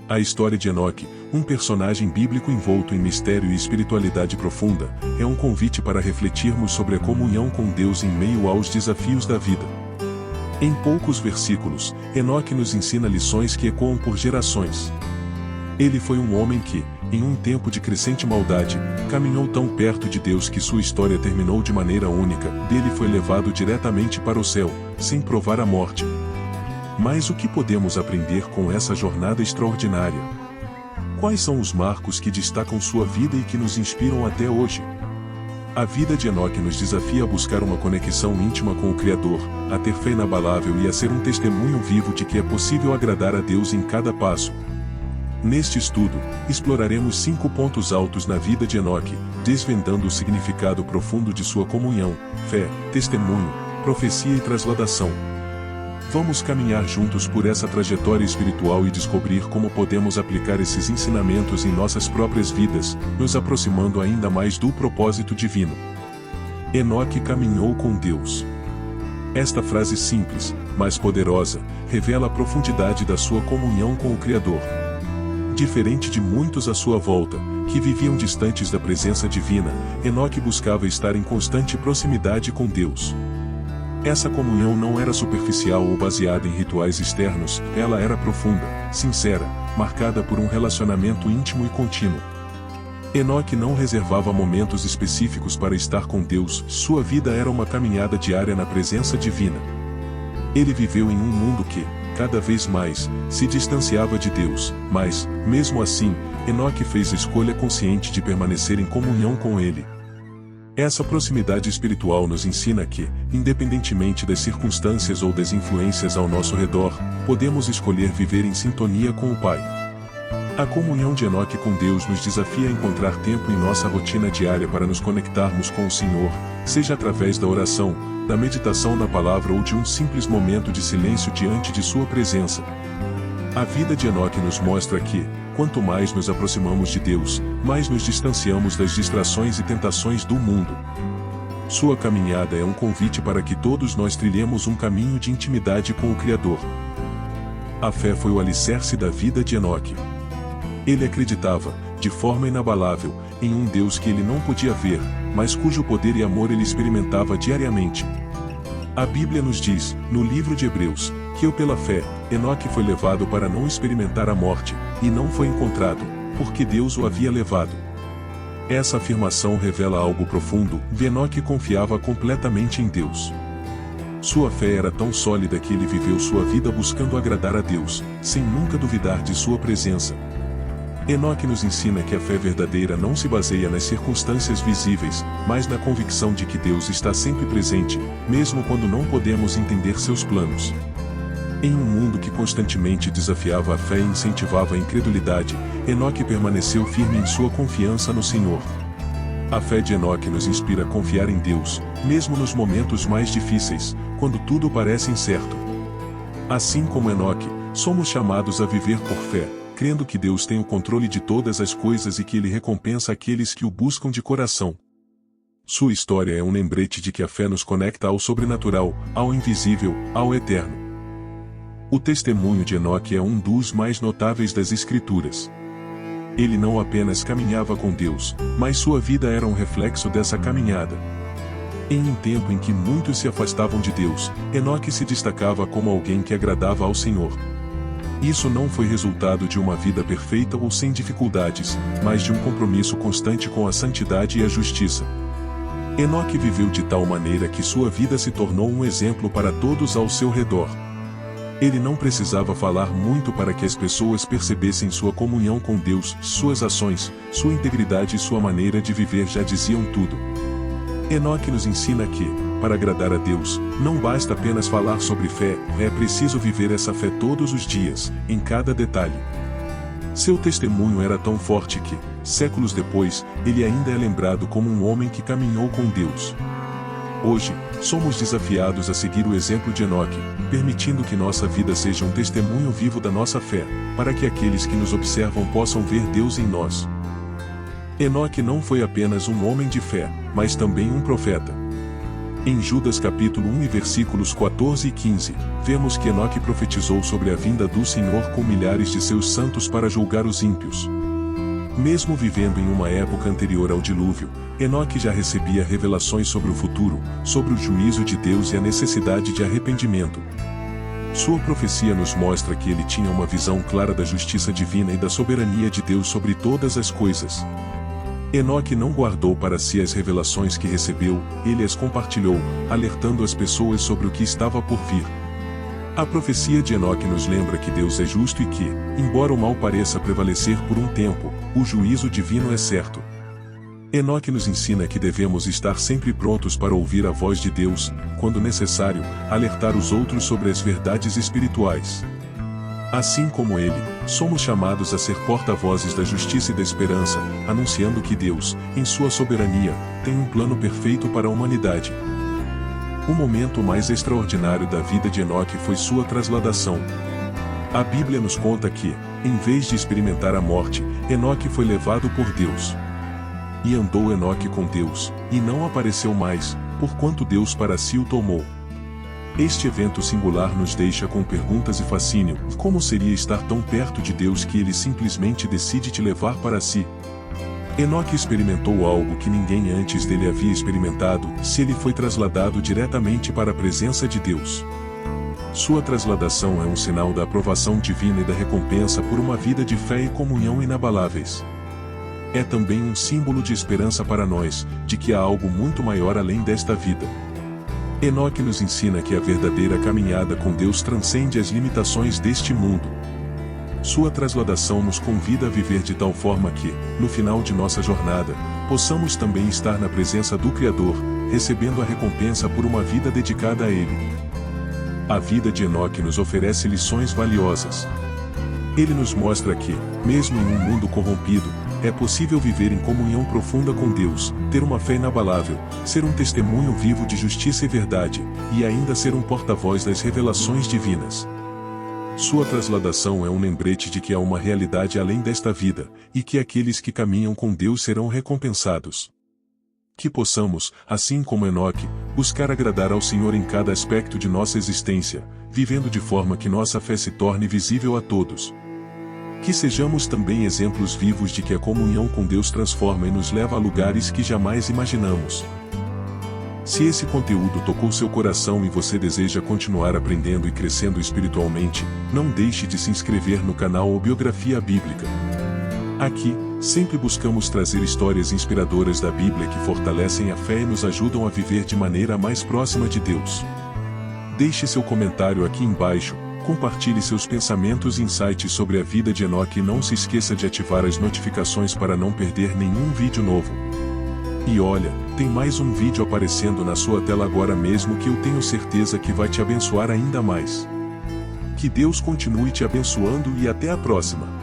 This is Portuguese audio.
A história de Enoque, um personagem bíblico envolto em mistério e espiritualidade profunda, é um convite para refletirmos sobre a comunhão com Deus em meio aos desafios da vida. Em poucos versículos, Enoque nos ensina lições que ecoam por gerações. Ele foi um homem que, em um tempo de crescente maldade, caminhou tão perto de Deus que sua história terminou de maneira única. Dele foi levado diretamente para o céu, sem provar a morte. Mas o que podemos aprender com essa jornada extraordinária? Quais são os marcos que destacam sua vida e que nos inspiram até hoje? A vida de Enoque nos desafia a buscar uma conexão íntima com o Criador, a ter fé inabalável e a ser um testemunho vivo de que é possível agradar a Deus em cada passo. Neste estudo, exploraremos 5 pontos altos na vida de Enoque, desvendando o significado profundo de sua comunhão, fé, testemunho, profecia e transladação. Vamos caminhar juntos por essa trajetória espiritual e descobrir como podemos aplicar esses ensinamentos em nossas próprias vidas, nos aproximando ainda mais do propósito divino. Enoque caminhou com Deus. Esta frase simples, mas poderosa, revela a profundidade da sua comunhão com o Criador. Diferente de muitos à sua volta, que viviam distantes da presença divina, Enoque buscava estar em constante proximidade com Deus. Essa comunhão não era superficial ou baseada em rituais externos, ela era profunda, sincera, marcada por um relacionamento íntimo e contínuo. Enoque não reservava momentos específicos para estar com Deus, sua vida era uma caminhada diária na presença divina. Ele viveu em um mundo que, cada vez mais, se distanciava de Deus, mas, mesmo assim, Enoque fez a escolha consciente de permanecer em comunhão com Ele. Essa proximidade espiritual nos ensina que, independentemente das circunstâncias ou das influências ao nosso redor, podemos escolher viver em sintonia com o Pai. A comunhão de Enoque com Deus nos desafia a encontrar tempo em nossa rotina diária para nos conectarmos com o Senhor, seja através da oração, da meditação na palavra ou de um simples momento de silêncio diante de sua presença. A vida de Enoque nos mostra que, quanto mais nos aproximamos de Deus, mais nos distanciamos das distrações e tentações do mundo. Sua caminhada é um convite para que todos nós trilhemos um caminho de intimidade com o Criador. A fé foi o alicerce da vida de Enoque. Ele acreditava, de forma inabalável, em um Deus que ele não podia ver, mas cujo poder e amor ele experimentava diariamente. A Bíblia nos diz, no livro de Hebreus, que pela fé, Enoque foi levado para não experimentar a morte, e não foi encontrado, porque Deus o havia levado. Essa afirmação revela algo profundo, Enoque confiava completamente em Deus. Sua fé era tão sólida que ele viveu sua vida buscando agradar a Deus, sem nunca duvidar de sua presença. Enoque nos ensina que a fé verdadeira não se baseia nas circunstâncias visíveis, mas na convicção de que Deus está sempre presente, mesmo quando não podemos entender seus planos. Em um mundo que constantemente desafiava a fé e incentivava a incredulidade, Enoque permaneceu firme em sua confiança no Senhor. A fé de Enoque nos inspira a confiar em Deus, mesmo nos momentos mais difíceis, quando tudo parece incerto. Assim como Enoque, somos chamados a viver por fé, crendo que Deus tem o controle de todas as coisas e que Ele recompensa aqueles que o buscam de coração. Sua história é um lembrete de que a fé nos conecta ao sobrenatural, ao invisível, ao eterno. O testemunho de Enoque é um dos mais notáveis das Escrituras. Ele não apenas caminhava com Deus, mas sua vida era um reflexo dessa caminhada. Em um tempo em que muitos se afastavam de Deus, Enoque se destacava como alguém que agradava ao Senhor. Isso não foi resultado de uma vida perfeita ou sem dificuldades, mas de um compromisso constante com a santidade e a justiça. Enoque viveu de tal maneira que sua vida se tornou um exemplo para todos ao seu redor. Ele não precisava falar muito para que as pessoas percebessem sua comunhão com Deus, suas ações, sua integridade e sua maneira de viver já diziam tudo. Enoque nos ensina que, para agradar a Deus, não basta apenas falar sobre fé, é preciso viver essa fé todos os dias, em cada detalhe. Seu testemunho era tão forte que, séculos depois, ele ainda é lembrado como um homem que caminhou com Deus. Hoje, somos desafiados a seguir o exemplo de Enoque, permitindo que nossa vida seja um testemunho vivo da nossa fé, para que aqueles que nos observam possam ver Deus em nós. Enoque não foi apenas um homem de fé, mas também um profeta. Em Judas capítulo 1 e versículos 14 e 15, vemos que Enoque profetizou sobre a vinda do Senhor com milhares de seus santos para julgar os ímpios. Mesmo vivendo em uma época anterior ao dilúvio, Enoque já recebia revelações sobre o futuro, sobre o juízo de Deus e a necessidade de arrependimento. Sua profecia nos mostra que ele tinha uma visão clara da justiça divina e da soberania de Deus sobre todas as coisas. Enoque não guardou para si as revelações que recebeu, ele as compartilhou, alertando as pessoas sobre o que estava por vir. A profecia de Enoque nos lembra que Deus é justo e que, embora o mal pareça prevalecer por um tempo, o juízo divino é certo. Enoque nos ensina que devemos estar sempre prontos para ouvir a voz de Deus, quando necessário, alertar os outros sobre as verdades espirituais. Assim como ele, somos chamados a ser porta-vozes da justiça e da esperança, anunciando que Deus, em sua soberania, tem um plano perfeito para a humanidade. O momento mais extraordinário da vida de Enoque foi sua trasladação. A Bíblia nos conta que, em vez de experimentar a morte, Enoque foi levado por Deus. E andou Enoque com Deus, e não apareceu mais, porquanto Deus para si o tomou. Este evento singular nos deixa com perguntas e fascínio: como seria estar tão perto de Deus que ele simplesmente decide te levar para si? Enoque experimentou algo que ninguém antes dele havia experimentado, se ele foi trasladado diretamente para a presença de Deus. Sua trasladação é um sinal da aprovação divina e da recompensa por uma vida de fé e comunhão inabaláveis. É também um símbolo de esperança para nós, de que há algo muito maior além desta vida. Enoque nos ensina que a verdadeira caminhada com Deus transcende as limitações deste mundo. Sua trasladação nos convida a viver de tal forma que, no final de nossa jornada, possamos também estar na presença do Criador, recebendo a recompensa por uma vida dedicada a Ele. A vida de Enoque nos oferece lições valiosas. Ele nos mostra que, mesmo em um mundo corrompido, é possível viver em comunhão profunda com Deus, ter uma fé inabalável, ser um testemunho vivo de justiça e verdade, e ainda ser um porta-voz das revelações divinas. Sua trasladação é um lembrete de que há uma realidade além desta vida, e que aqueles que caminham com Deus serão recompensados. Que possamos, assim como Enoque, buscar agradar ao Senhor em cada aspecto de nossa existência, vivendo de forma que nossa fé se torne visível a todos. Que sejamos também exemplos vivos de que a comunhão com Deus transforma e nos leva a lugares que jamais imaginamos. Se esse conteúdo tocou seu coração e você deseja continuar aprendendo e crescendo espiritualmente, não deixe de se inscrever no canal ou Biografia Bíblica. Aqui, sempre buscamos trazer histórias inspiradoras da Bíblia que fortalecem a fé e nos ajudam a viver de maneira mais próxima de Deus. Deixe seu comentário aqui embaixo, compartilhe seus pensamentos e insights sobre a vida de Enoque e não se esqueça de ativar as notificações para não perder nenhum vídeo novo. E olha, tem mais um vídeo aparecendo na sua tela agora mesmo que eu tenho certeza que vai te abençoar ainda mais. Que Deus continue te abençoando e até a próxima.